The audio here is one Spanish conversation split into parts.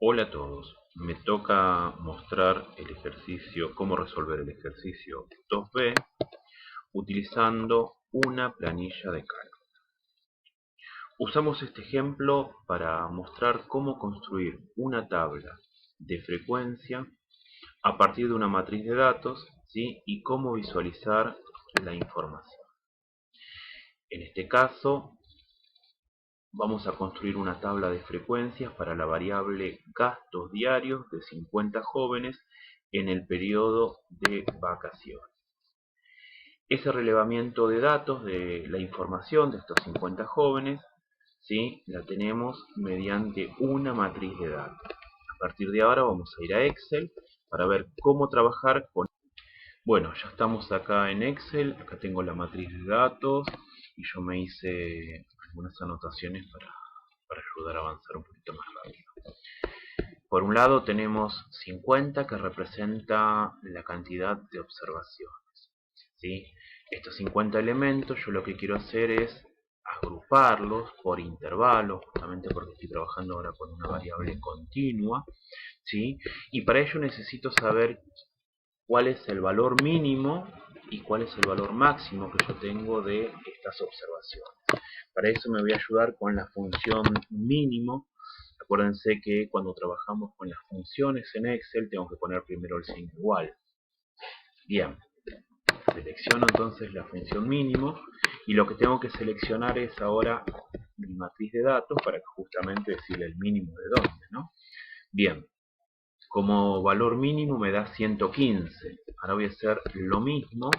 Hola a todos, me toca mostrar el ejercicio, cómo resolver el ejercicio 2B utilizando una planilla de cálculo. Usamos este ejemplo para mostrar cómo construir una tabla de frecuencia a partir de una matriz de datos, ¿sí? Y cómo visualizar la información. En este caso, vamos a construir una tabla de frecuencias para la variable gastos diarios de 50 jóvenes en el periodo de vacaciones. Ese relevamiento de datos de la información de estos 50 jóvenes, ¿sí? La tenemos mediante una matriz de datos. A partir de ahora vamos a ir a Excel para ver cómo trabajar con... Bueno, ya estamos acá en Excel, acá tengo la matriz de datos y yo me hice algunas anotaciones para ayudar a avanzar un poquito más rápido. Por un lado tenemos 50 que representa la cantidad de observaciones, ¿sí? Estos 50 elementos yo lo que quiero hacer es agruparlos por intervalos, justamente porque estoy trabajando ahora con una variable continua, ¿sí? Y para ello necesito saber cuál es el valor mínimo y cuál es el valor máximo que yo tengo de estas observaciones. Para eso me voy a ayudar con la función mínimo. Acuérdense que cuando trabajamos con las funciones en Excel tengo que poner primero el signo igual. Bien, selecciono entonces la función mínimo y lo que tengo que seleccionar es ahora mi matriz de datos para justamente decirle el mínimo de dónde, ¿no? Bien, como valor mínimo me da 115. Ahora voy a hacer lo mismo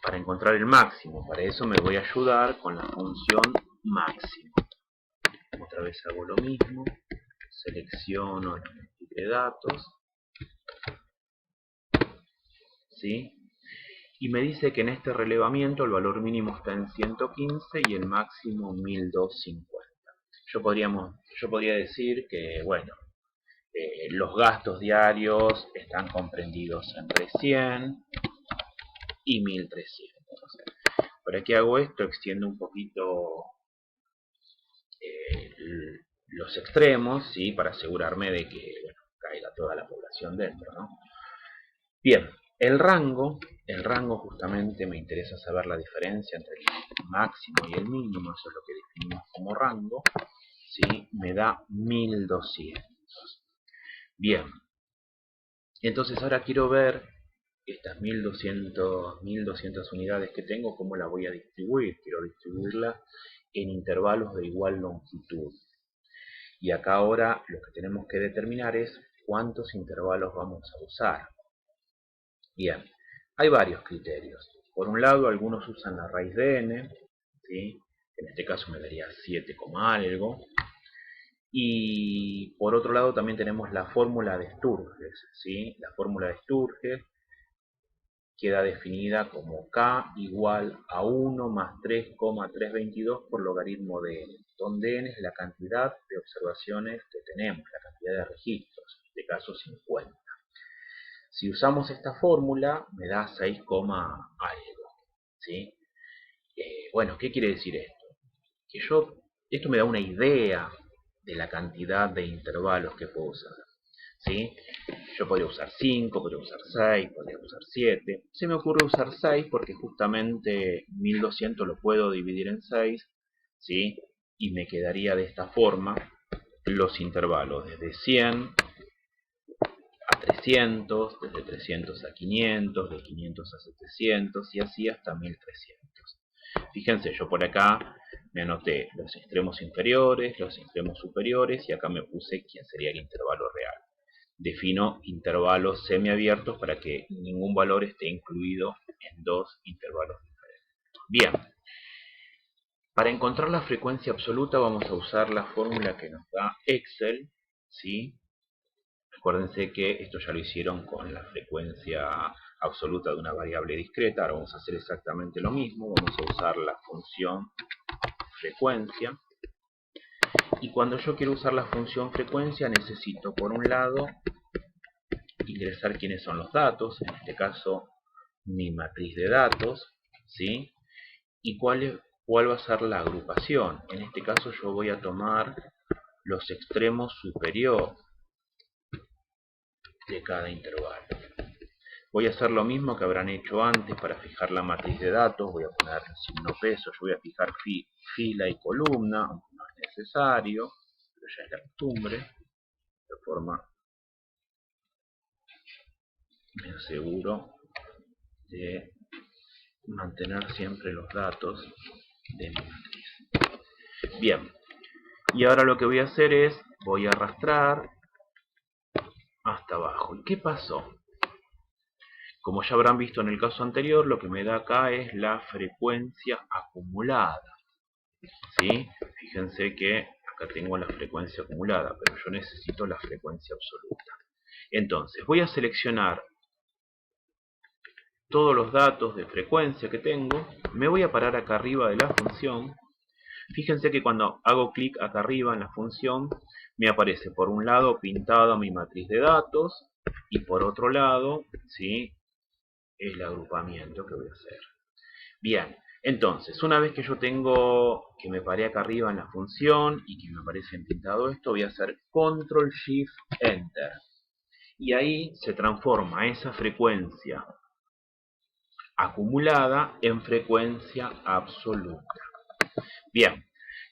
para encontrar el máximo. Para eso me voy a ayudar con la función máximo. Otra vez hago lo mismo, selecciono la matriz de datos, ¿sí? Y me dice que en este relevamiento el valor mínimo está en 115 y el máximo 1250. Yo podría decir que, bueno, los gastos diarios están comprendidos entre 100 y 1300. ¿Para qué hago esto? Extiendo un poquito los extremos, ¿sí? Para asegurarme de que, bueno, caiga toda la población dentro, ¿no? Bien, el rango justamente me interesa saber la diferencia entre el máximo y el mínimo, eso es lo que definimos como rango, ¿sí? Me da 1200. Bien, entonces ahora quiero ver estas 1200 unidades que tengo, cómo las voy a distribuir. Quiero distribuirlas en intervalos de igual longitud. Y acá ahora lo que tenemos que determinar es cuántos intervalos vamos a usar. Bien, hay varios criterios. Por un lado, algunos usan la raíz de n, ¿sí? En este caso me daría 7, algo. Y por otro lado también tenemos la fórmula de Sturges, ¿sí? La fórmula de Sturges queda definida como k igual a 1 más 3,322 por logaritmo de n, donde n es la cantidad de observaciones que tenemos, la cantidad de registros, en este caso 50. Si usamos esta fórmula me da 6, algo, ¿sí? Bueno, ¿qué quiere decir esto? Que esto me da una idea de la cantidad de intervalos que puedo usar, ¿sí? Yo podría usar 5, podría usar 6, podría usar 7. Se me ocurre usar 6 porque justamente 1200 lo puedo dividir en 6, ¿sí? Y me quedaría de esta forma los intervalos desde 100 a 300, desde 300 a 500, de 500 a 700 y así hasta 1300. Fíjense, yo por acá me anoté los extremos inferiores, los extremos superiores y acá me puse quién sería el intervalo real. Defino intervalos semiabiertos para que ningún valor esté incluido en dos intervalos diferentes. Bien, para encontrar la frecuencia absoluta vamos a usar la fórmula que nos da Excel, ¿sí? Acuérdense que esto ya lo hicieron con la frecuencia absoluta de una variable discreta. Ahora vamos a hacer exactamente lo mismo. Vamos a usar la función frecuencia. Y cuando yo quiero usar la función frecuencia necesito, por un lado, ingresar quiénes son los datos. En este caso, mi matriz de datos, ¿sí? Y cuál va a ser la agrupación. En este caso yo voy a tomar los extremos superiores de cada intervalo. Voy a hacer lo mismo que habrán hecho antes para fijar la matriz de datos. Voy a poner signo peso, yo voy a fijar fila y columna, aunque no es necesario, pero ya es la costumbre. De forma me aseguro de mantener siempre los datos de mi matriz. Bien, y ahora lo que voy a hacer es, voy a arrastrar hasta abajo. ¿Y qué pasó? Como ya habrán visto en el caso anterior, lo que me da acá es la frecuencia acumulada. ¿Sí? Fíjense que acá tengo la frecuencia acumulada, pero yo necesito la frecuencia absoluta. Entonces, voy a seleccionar todos los datos de frecuencia que tengo. Me voy a parar acá arriba de la función. Fíjense que cuando hago clic acá arriba en la función, me aparece por un lado pintada mi matriz de datos y por otro lado, ¿sí?, el agrupamiento que voy a hacer. Bien, entonces, una vez que yo tengo, que me paré acá arriba en la función y que me aparece pintado esto, voy a hacer Control Shift Enter. Y ahí se transforma esa frecuencia acumulada en frecuencia absoluta. Bien,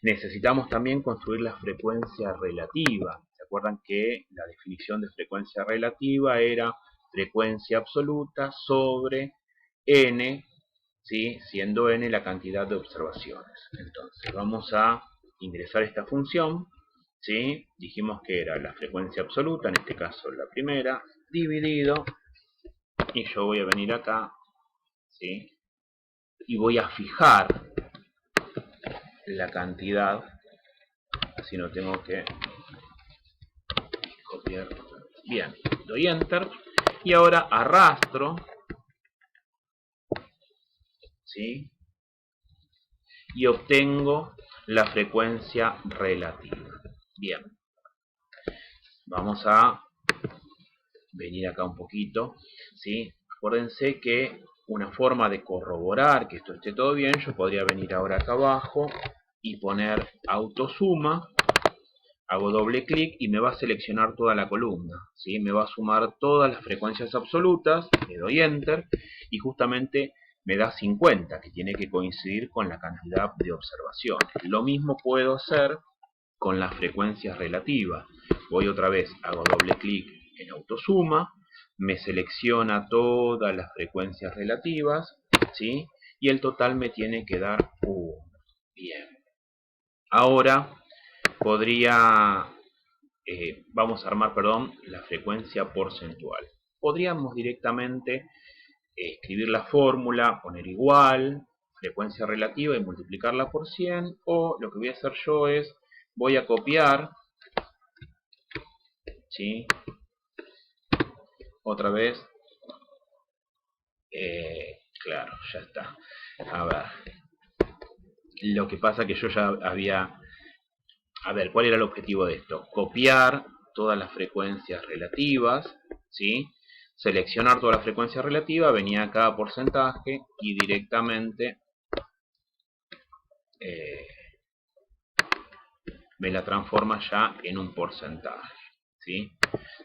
necesitamos también construir la frecuencia relativa. ¿Se acuerdan que la definición de frecuencia relativa era frecuencia absoluta sobre n, ¿sí?, siendo n la cantidad de observaciones? Entonces vamos a ingresar esta función, ¿sí? Dijimos que era la frecuencia absoluta, en este caso la primera, dividido, y yo voy a venir acá, ¿sí?, y voy a fijar la cantidad, así no tengo que copiar. Bien, doy Enter y ahora arrastro, ¿sí?, y obtengo la frecuencia relativa. Bien, vamos a venir acá un poquito, ¿sí? Acuérdense que una forma de corroborar que esto esté todo bien, yo podría venir ahora acá abajo y poner autosuma, hago doble clic y me va a seleccionar toda la columna, ¿sí? Me va a sumar todas las frecuencias absolutas, le doy Enter y justamente me da 50, que tiene que coincidir con la cantidad de observaciones. Lo mismo puedo hacer con las frecuencias relativas. Voy otra vez, hago doble clic en autosuma, me selecciona todas las frecuencias relativas, ¿sí?, y el total me tiene que dar 1. Bien. Ahora vamos a armar, la frecuencia porcentual. Podríamos directamente escribir la fórmula, poner igual, frecuencia relativa y multiplicarla por 100, o lo que voy a hacer yo es, voy a copiar, ¿sí?, otra vez, claro, ya está. A ver, lo que pasa que yo ya había... A ver, ¿cuál era el objetivo de esto? Copiar todas las frecuencias relativas, ¿sí?, seleccionar toda la frecuencia relativa, venía acá a porcentaje y directamente me la transforma ya en un porcentaje, ¿sí?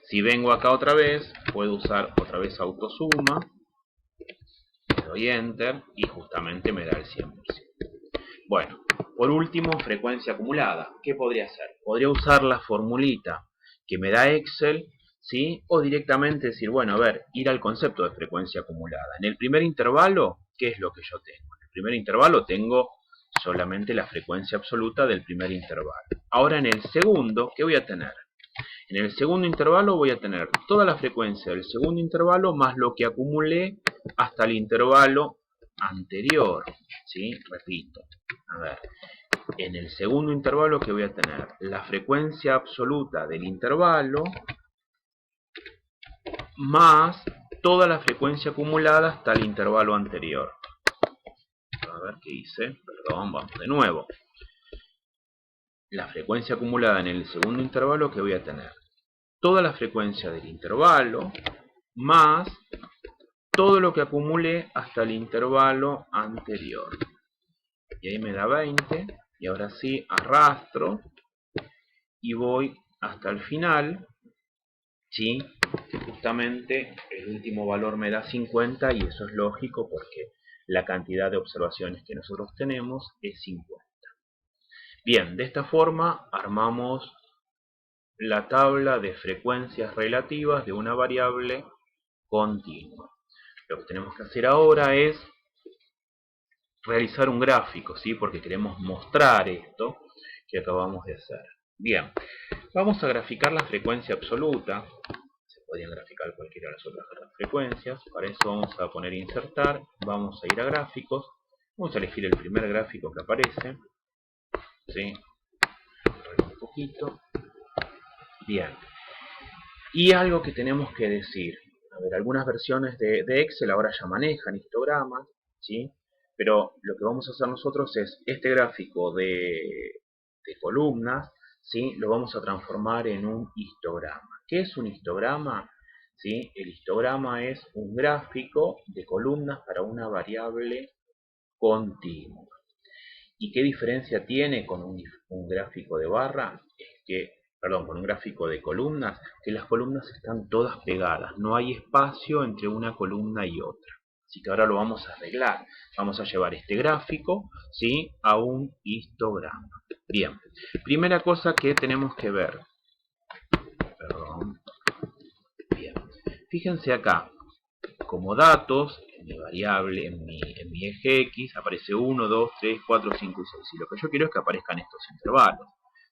Si vengo acá otra vez, puedo usar otra vez autosuma, le doy Enter y justamente me da el 100%. Bueno, por último, frecuencia acumulada. ¿Qué podría hacer? Podría usar la formulita que me da Excel, ¿sí?, o directamente decir, bueno, a ver, ir al concepto de frecuencia acumulada. En el primer intervalo, ¿qué es lo que yo tengo? En el primer intervalo tengo solamente la frecuencia absoluta del primer intervalo. Ahora en el segundo, ¿qué voy a tener? En el segundo intervalo voy a tener toda la frecuencia del segundo intervalo más lo que acumulé hasta el intervalo anterior, ¿sí? Repito, a ver, en el segundo intervalo que voy a tener la frecuencia absoluta del intervalo más toda la frecuencia acumulada hasta el intervalo anterior. A ver qué hice, perdón, vamos de nuevo. La frecuencia acumulada en el segundo intervalo que voy a tener toda la frecuencia del intervalo más todo lo que acumule hasta el intervalo anterior. Y ahí me da 20. Y ahora sí arrastro y voy hasta el final, ¿sí? Que justamente el último valor me da 50 y eso es lógico porque la cantidad de observaciones que nosotros tenemos es 50. Bien, de esta forma armamos la tabla de frecuencias relativas de una variable continua. Lo que tenemos que hacer ahora es realizar un gráfico, ¿sí? Porque queremos mostrar esto que acabamos de hacer. Bien, vamos a graficar la frecuencia absoluta. Se podrían graficar cualquiera de las otras frecuencias. Para eso vamos a poner insertar, vamos a ir a gráficos, vamos a elegir el primer gráfico que aparece, ¿sí? Un poquito. Bien, y algo que tenemos que decir, a ver, algunas versiones de Excel ahora ya manejan histogramas, ¿sí? Pero lo que vamos a hacer nosotros es este gráfico de columnas, ¿sí? Lo vamos a transformar en un histograma. ¿Qué es un histograma? ¿Sí? El histograma es un gráfico de columnas para una variable continua. ¿Y qué diferencia tiene con un gráfico de barra? Con un gráfico de columnas, que las columnas están todas pegadas, no hay espacio entre una columna y otra. Así que ahora lo vamos a arreglar. Vamos a llevar este gráfico, ¿sí?, a un histograma. Bien, primera cosa que tenemos que ver. Bien, fíjense acá, como datos, en mi variable, en mi eje X, aparece 1, 2, 3, 4, 5 y 6. Y lo que yo quiero es que aparezcan estos intervalos.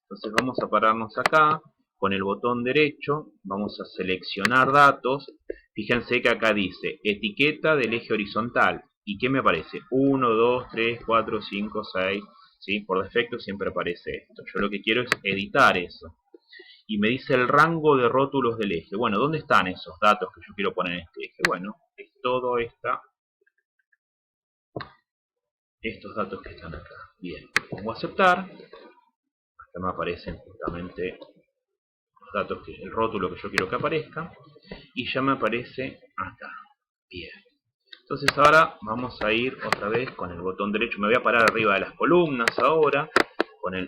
Entonces vamos a pararnos acá, con el botón derecho, vamos a seleccionar datos. Fíjense que acá dice etiqueta del eje horizontal. ¿Y qué me aparece? 1, 2, 3, 4, 5, 6. ¿Sí? Por defecto siempre aparece esto. Yo lo que quiero es editar eso. Y me dice el rango de rótulos del eje. Bueno, ¿dónde están esos datos que yo quiero poner en este eje? Bueno, es todo estos datos que están acá. Bien, pongo a aceptar. Acá me aparecen justamente los datos, el rótulo que yo quiero que aparezca. Y ya me aparece acá. Bien. Entonces ahora vamos a ir otra vez con el botón derecho. Me voy a parar arriba de las columnas ahora. Con el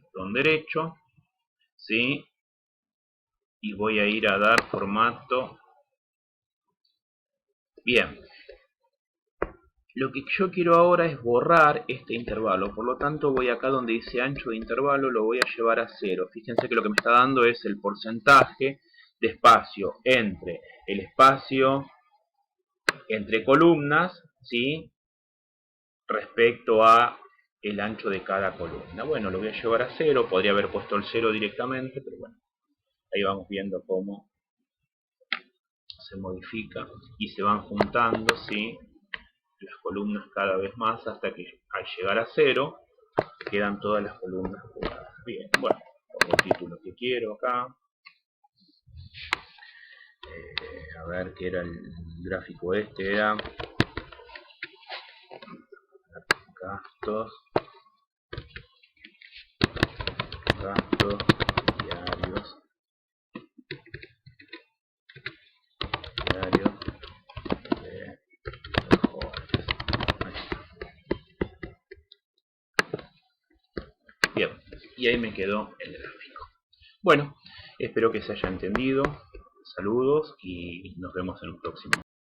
botón derecho. ¿Sí? Y voy a ir a dar formato. Bien, lo que yo quiero ahora es borrar este intervalo, por lo tanto voy acá donde dice ancho de intervalo, lo voy a llevar a 0. Fíjense que lo que me está dando es el porcentaje de espacio entre el espacio entre columnas, ¿sí?, respecto a el ancho de cada columna. Bueno, lo voy a llevar a 0, podría haber puesto el 0 directamente, pero bueno, ahí vamos viendo cómo se modifica y se van juntando, ¿sí?, las columnas cada vez más hasta que al llegar a 0 quedan todas las columnas pegadas. Bien, bueno, pongo el título que quiero acá. A ver qué era el gráfico este, era gastos diarios de los jóvenes. Bien, y ahí me quedó el gráfico. Bueno, espero que se haya entendido. Saludos y nos vemos en un próximo.